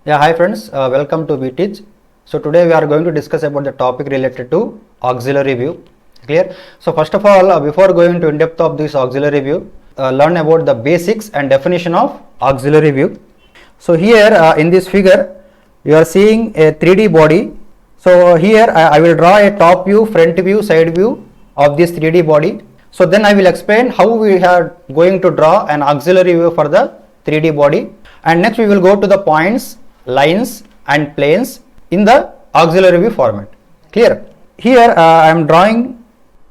Yeah, hi friends, welcome to VTeach. So today we are going to discuss about the topic related to auxiliary view. Clear? So first of all, before going to in depth of this auxiliary view, learn about the basics and definition of auxiliary view. So here in this figure, you are seeing a 3D body. So here I will draw a top view, front view, side view of this 3D body. So then I will explain how we are going to draw an auxiliary view for the 3D body. And next we will go to the points, lines and planes in the auxiliary view format. Clear? Here I am drawing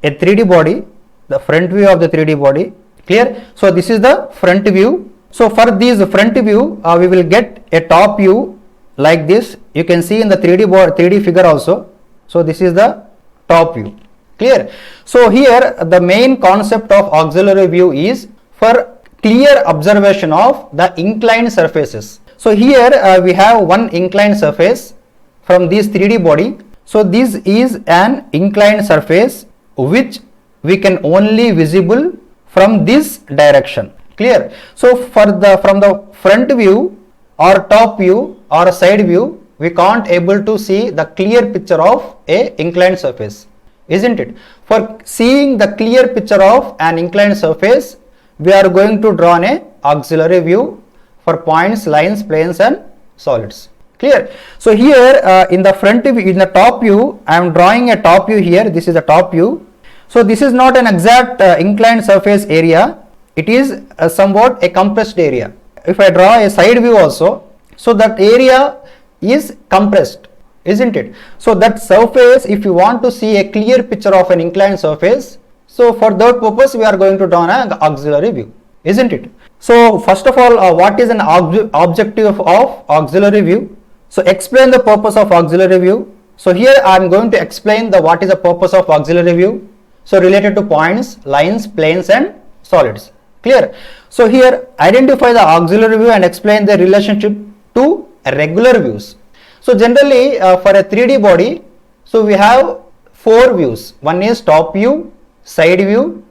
a 3D body, the front view of the 3D body. Clear? So this is the front view. So for this front view, we will get a top view like this. You can see in the 3D figure also. So this is the top view. Clear? So here the main concept of auxiliary view is for clear observation of the inclined surfaces. So here we have one inclined surface from this 3D body. So this is an inclined surface which we can only visible from this direction. Clear? So from the front view or top view or side view, we can't able to see the clear picture of a inclined surface, isn't it? For seeing the clear picture of an inclined surface, we are going to draw an auxiliary view for points, lines, planes and solids. Clear? So here in the front view, in the top view, I am drawing a top view here. This is the top view. So this is not an exact inclined surface area. It is somewhat a compressed area. If I draw a side view also, so that area is compressed, isn't it? So that surface, if you want to see a clear picture of an inclined surface, so for that purpose we are going to draw an auxiliary view, isn't it? So first of all, what is an objective of auxiliary view? So explain the purpose of auxiliary view. So here I am going to explain what is the purpose of auxiliary view. So related to points, lines, planes and solids. Clear? So here identify the auxiliary view and explain the relationship to regular views. So generally for a 3D body, so we have four views. One is top view, side view.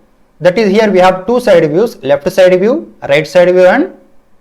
That is, here we have two side views, left side view, right side view and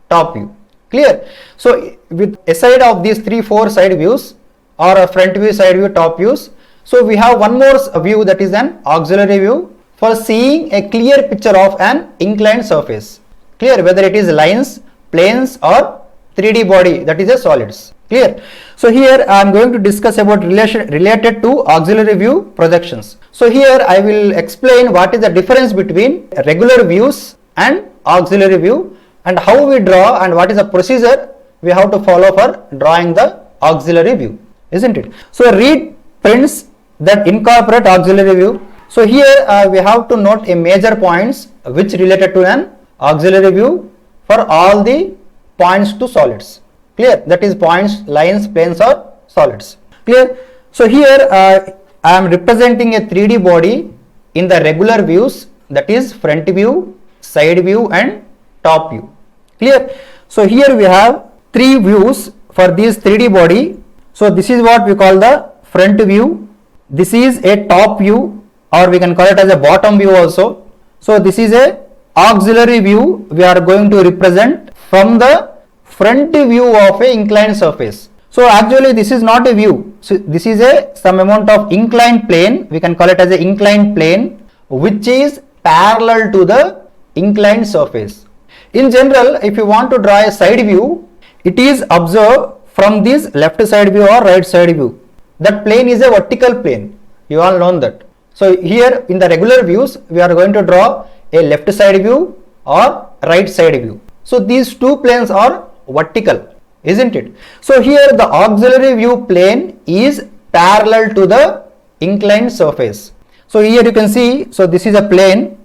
top view. Clear? So with aside of these four side views or a front view, side view, top views, so we have one more view, that is an auxiliary view for seeing a clear picture of an inclined surface. Clear? Whether it is lines, planes or 3D body, that is a solids. Clear? So here I am going to discuss about related to auxiliary view projections. So here I will explain what is the difference between regular views and auxiliary view and how we draw and what is the procedure we have to follow for drawing the auxiliary view, isn't it? So read prints that incorporate auxiliary view. So here we have to note a major points which related to an auxiliary view for all the points to solids. Clear? That is points, lines, planes or solids. Clear? So here I am representing a 3D body in the regular views, that is front view, side view and top view. Clear? So here we have three views for this 3D body. So this is what we call the front view. This is a top view or we can call it as a bottom view also. So this is a auxiliary view we are going to represent from the front view of a inclined surface. So actually this is not a view. So this is some amount of inclined plane. We can call it as an inclined plane which is parallel to the inclined surface. In general, if you want to draw a side view, it is observed from this left side view or right side view. That plane is a vertical plane. You all know that. So here in the regular views, we are going to draw a left side view or right side view. So these two planes are vertical, isn't it? So here the auxiliary view plane is parallel to the inclined surface. So here you can see, so this is a plane.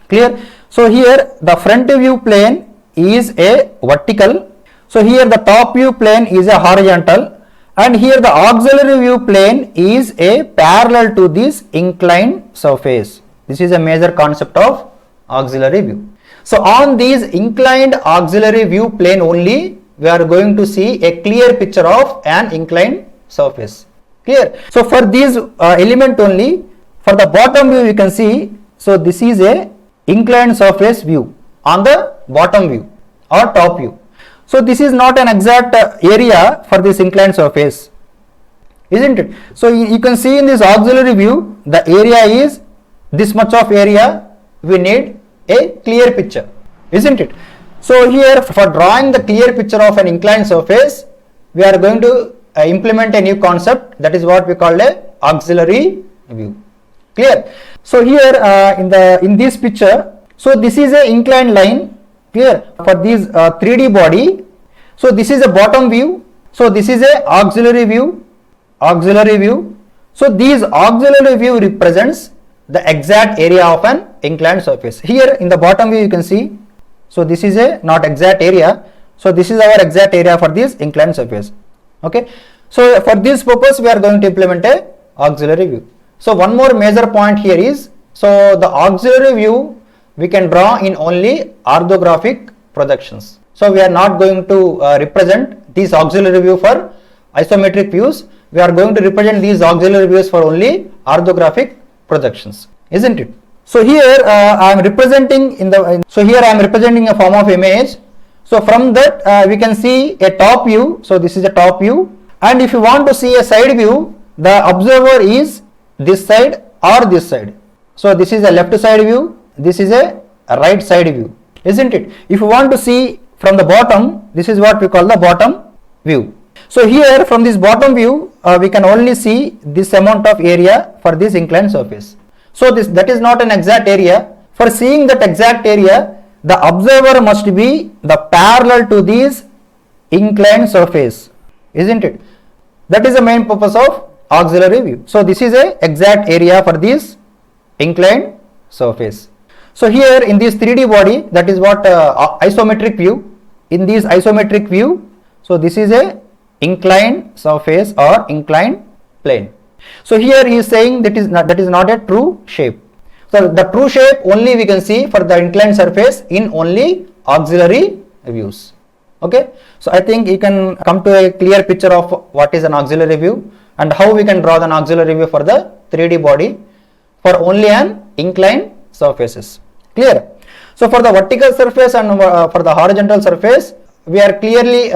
Clear? So here the front view plane is a vertical. So here the top view plane is a horizontal and here the auxiliary view plane is a parallel to this inclined surface. This is a major concept of auxiliary view. So on these inclined auxiliary view plane only, we are going to see a clear picture of an inclined surface. Clear? So for these element only, for the bottom view you can see, so this is a inclined surface view on the bottom view or top view. So this is not an exact area for this inclined surface, isn't it? So you can see in this auxiliary view, the area is this much of area. We need a clear picture, isn't it? So here, for drawing the clear picture of an inclined surface, we are going to implement a new concept, that is what we call a auxiliary view. Clear? So here in this picture, so this is a inclined line. Clear? For this 3D body, so this is a bottom view, so this is a auxiliary view. So these auxiliary view represents the exact area of an inclined surface. Here in the bottom view you can see, so this is a not exact area, so this is our exact area for this inclined surface. Okay, so for this purpose we are going to implement a auxiliary view. So one more major point here is, so the auxiliary view we can draw in only orthographic projections. So we are not going to represent this auxiliary view for isometric views. We are going to represent these auxiliary views for only orthographic projections, isn't it? So here I am representing a form of image. So from that we can see a top view. So this is a top view, and if you want to see a side view, the observer is this side or this side. So this is a left side view, this is a right side view, isn't it? If you want to see from the bottom, this is what we call the bottom view. So here from this bottom view we can only see this amount of area for this inclined surface. So that is not an exact area. For seeing that exact area, the observer must be the parallel to this inclined surface, isn't it? That is the main purpose of auxiliary view. So this is a exact area for this inclined surface. So here in this 3D body, that is what isometric view. In this isometric view, so this is a inclined surface or inclined plane. So here he is saying that is not a true shape. So the true shape only we can see for the inclined surface in only auxiliary views. Okay, so I think you can come to a clear picture of what is an auxiliary view and how we can draw an auxiliary view for the 3D body for only an inclined surfaces. Clear? So for the vertical surface and for the horizontal surface, we are clearly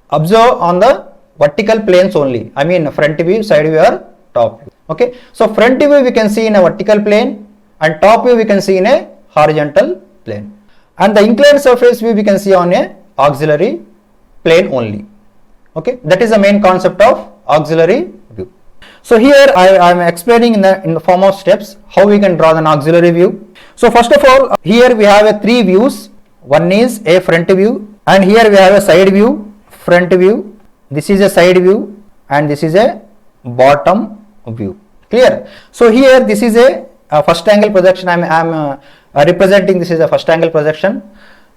observe on the vertical planes only. I mean front view, side view or top view. Okay, so front view we can see in a vertical plane and top view we can see in a horizontal plane, and the inclined surface view we can see on a auxiliary plane only. Okay, that is the main concept of auxiliary view. So here I am explaining in the form of steps how we can draw an auxiliary view. So first of all, here we have a 3 views. One is a front view, and here we have a side view, front view, this is a side view, and this is a bottom view. Clear? So here this is a first angle projection. I am representing this is a first angle projection.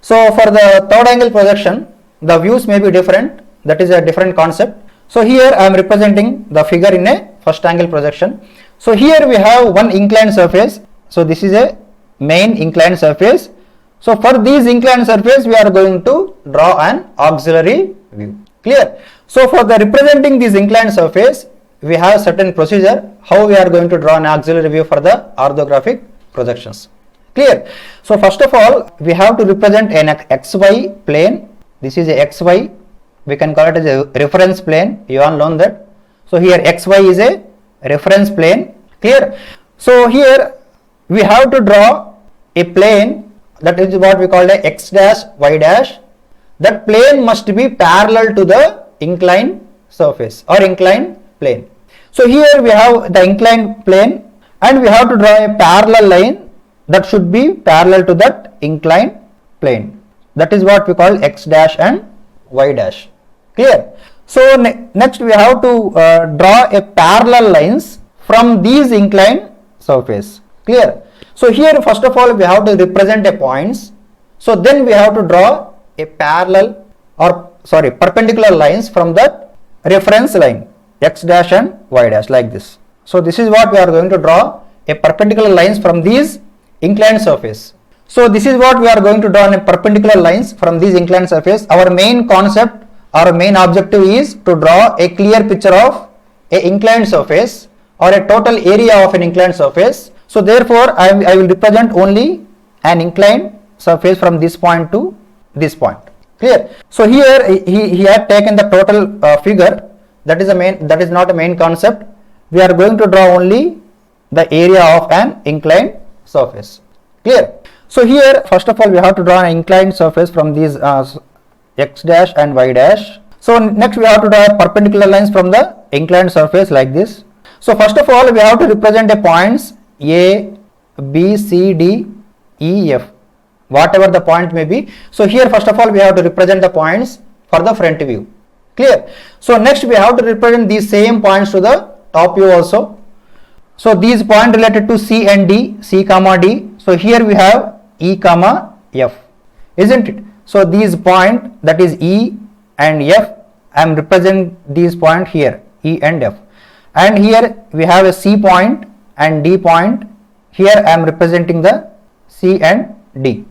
So for the third angle projection, the views may be different. That is a different concept. So here I am representing the figure in a first angle projection. So here we have one inclined surface. So this is a main inclined surface. So for these inclined surface, we are going to draw an auxiliary view. Clear? So for the representing this inclined surface, we have certain procedure how we are going to draw an auxiliary view for the orthographic projections. Clear? So first of all, we have to represent an XY plane. This is a XY. We can call it as a reference plane. You all know that. So here XY is a reference plane. Clear? So here we have to draw a plane, that is what we call a X dash, Y dash. That plane must be parallel to the inclined surface or inclined plane. So here we have the inclined plane and we have to draw a parallel line that should be parallel to that inclined plane. That is what we call X dash and Y dash. Clear? So next we have to draw a parallel lines from these inclined surface. Clear? So here first of all we have to represent a points. So then we have to draw a perpendicular lines from the reference line X dash and Y dash like this. So this is what we are going to draw, a perpendicular lines from these inclined surface. So this is what we are going to draw a perpendicular lines from these inclined surface. Our main concept, our main objective is to draw a clear picture of a inclined surface or a total area of an inclined surface. So therefore I will represent only an inclined surface from this point to this point. Clear? So here he had taken the total figure. That is not a main concept. We are going to draw only the area of an inclined surface. Clear? So here first of all we have to draw an inclined surface from these x dash and y dash. So next we have to draw perpendicular lines from the inclined surface like this. So first of all we have to represent the points A, B, C, D, E, F, whatever the point may be. So here first of all we have to represent the points for the front view. Clear? So next we have to represent these same points to the top view also. So these points related to C and D, C comma D. So here we have E comma F, isn't it? So these point, that is E and F, I am representing these point here, E and F. And here we have a C point and D point. Here I am representing the C and D,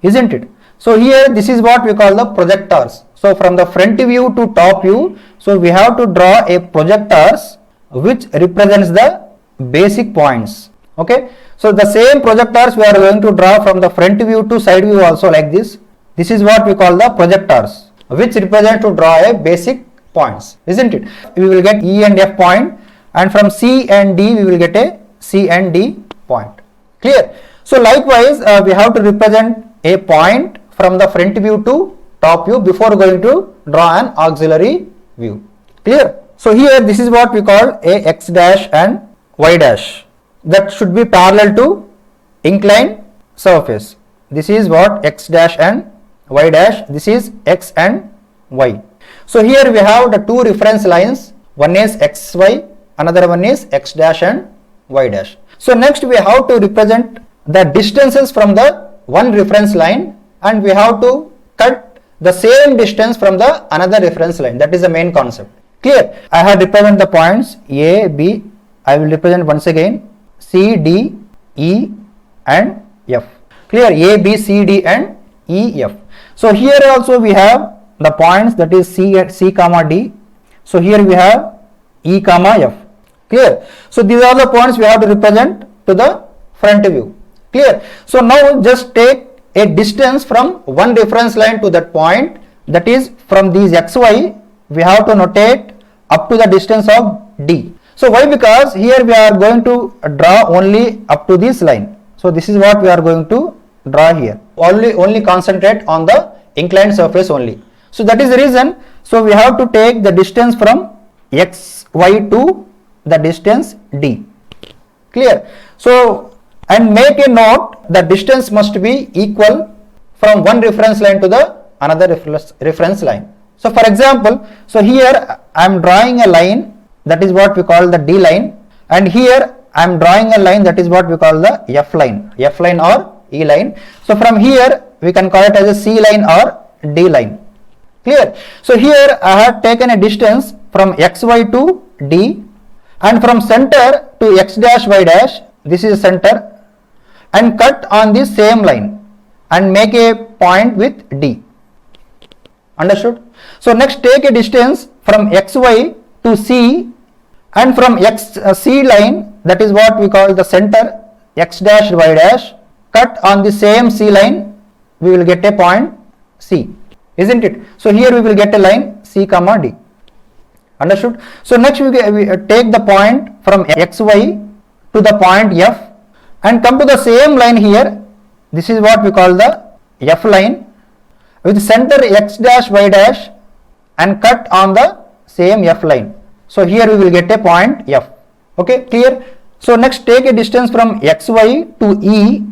isn't it? So here this is what we call the projectors. So from the front view to top view, so we have to draw a projectors which represents the basic points. Okay, so the same projectors we are going to draw from the front view to side view also like this. This is what we call the projectors, which represent to draw a basic points, isn't it? We will get E and F point, and from C and D we will get a C and D point. Clear? So likewise we have to represent a point from the front view to top view before going to draw an auxiliary view. Clear? So here this is what we call a x dash and y dash, that should be parallel to inclined surface. This is what x dash and y dash, this is x and y. So here we have the two reference lines, one is xy, another one is x dash and y dash. So next we have to represent the distances from the one reference line, and we have to cut the same distance from the another reference line. That is the main concept. Clear? I have represented the points A, B. I will represent once again C, D, E and F. Clear? A, B, C, D and E, F. So here also we have the points, that is C comma D. So here we have E comma F. Clear? So these are the points we have to represent to the front view. Clear? So now just take a distance from one reference line to that point, that is from these xy we have to notate up to the distance of D. So why? Because here we are going to draw only up to this line. So this is what we are going to draw here. Only concentrate on the inclined surface only. So that is the reason. So we have to take the distance from xy to the distance D. Clear? So and make a note, the distance must be equal from one reference line to the another reference line. So for example, so here I am drawing a line, that is what we call the D line, and here I am drawing a line, that is what we call the F line or E line. So from here we can call it as a C line or D line. Clear? So here I have taken a distance from xy to D, and from center to x dash y dash, this is center, and cut on this same line and make a point with D. Understood? So next take a distance from xy to C, and from C line, that is what we call the center, x dash y dash, cut on the same C line, we will get a point C, isn't it? So here we will get a line C comma D. Understood? So next we take the point from xy to the point F and come to the same line here. This is what we call the F line, with center x dash y dash, and cut on the same F line. So here we will get a point F. Okay, clear? So next take a distance from xy to E,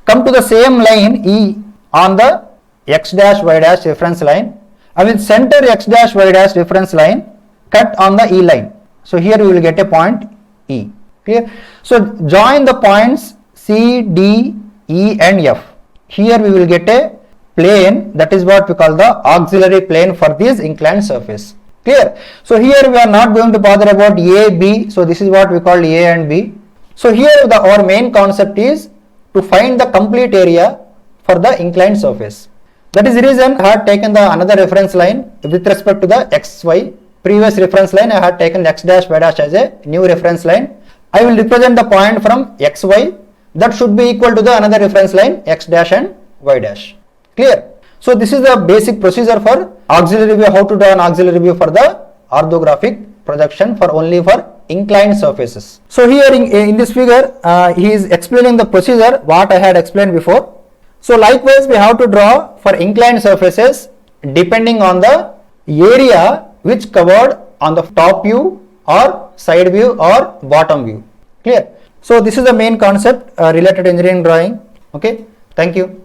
come to the same line E on the x dash y dash reference line, and with center x dash y dash reference line, cut on the E line. So here we will get a point E. Clear? So join the points C, D, E and F. Here we will get a plane, that is what we call the auxiliary plane for this inclined surface. Clear? So here we are not going to bother about A, B. So this is what we call A and B. So here our main concept is to find the complete area for the inclined surface. That is the reason I had taken the another reference line with respect to the xy. Previous reference line I had taken x dash y dash as a new reference line. I will represent the point from xy, that should be equal to the another reference line x dash and y dash. Clear? So this is the basic procedure for auxiliary view, how to draw an auxiliary view for the orthographic projection for only for inclined surfaces. So here in this figure, he is explaining the procedure what I had explained before. So likewise we have to draw for inclined surfaces depending on the area which covered on the top view or side view or bottom view. Clear? So this is the main concept related to engineering drawing. Okay, thank you.